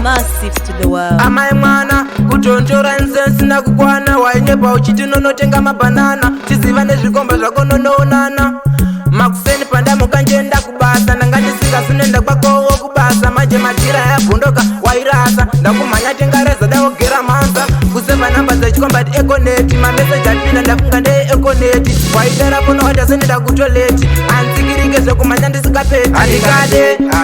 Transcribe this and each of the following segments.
Massive to the world. Amai mwana kutonjora nsensi na kukwana wainyepa uchiti nonotenga mabanana chiziva nezvikomba zvako nonoonana makuseni panda mukanjenda kubasa nangatisika sunenda kwakowo kubasa manje majira yabhondoka wairasa ndakumhanya tengareza daogera manza kuseva namba dzechikombati ekoneti mameseji apinda ndafunga ndeye ekoneti waidarapo nowatasendeda kutoleti anzikirike zvekumhanya ndisikapeti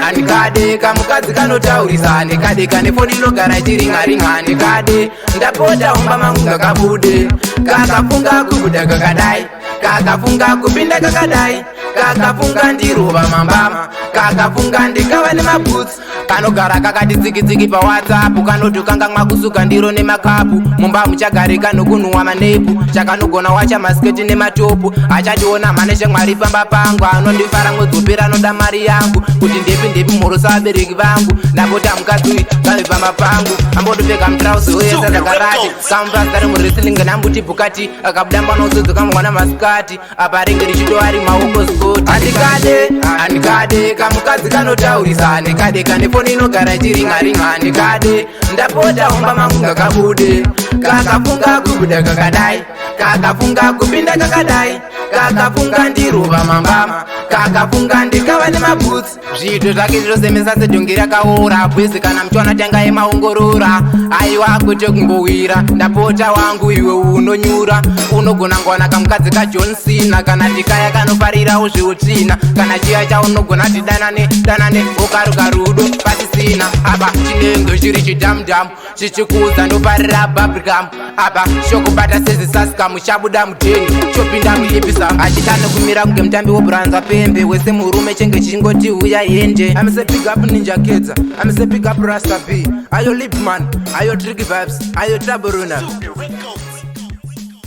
andikade kamukadzi kanotaurisa andikade kane foni inogara ichiringaringa andikade ndapota umba mangu ngakabude kakafunga kubuda kakadai kakafunga kupinda kakadai kakafunga ndirova mambama kakafunga ndikava nemabhutsi kanogara kakati tsikitsiki pawhatsapp kanoti kanga mwakusuka ndiro nemakapu mumba muchagare kanokunhuwa manepu chakanogona wacha masiketi nematopu achationa mhane shamwari famba pangu anondifara mwedzi upera anoda mari yangu kuti ndepi mhorosa vabereki vangu ndapota mukadzi uyu ngavifamba pangu ambotopfeka mutrausi weyesa zakarati kamupasitari muwrestling nambuti bhukati akabuda mwanausodzo kamwana masikati apa ringe richitowari maoko skoti andikade kamukadzi kanotaurisa andikade kane foni inogara ichiringaringa andikade ndapota umba mangu ngakabude kakafunga kubuda kakadai kakafunga kupinda kakadai kakafunga ndirova mambama kakafunga ndikava nemabhutsi zviito zvake zvinosemesa sedhongi rakaora bwezi kana muchwana tanga yemaongorora aiwa kwete kumbowira ndapota wangu iwe unonyura unogona ngwana kamukadzi kajohn cena kana tikaya kanofarirawo zveutsvina kana chiya chaunogona ti danane ukaruka rudo patisina apa chinengo chiri chidhamudhamu chichikuudza ndofarira babricam apa shokubata sezisasikamu chabuda mudheni chopinda mulipisam achida nokumira kunge mutambi wobranza pembe wese murume chenge chingoti uya yende amise pick up ninja kedza amise pick up rasta b ayo lipman ayo tricky vibes ayo taboruna.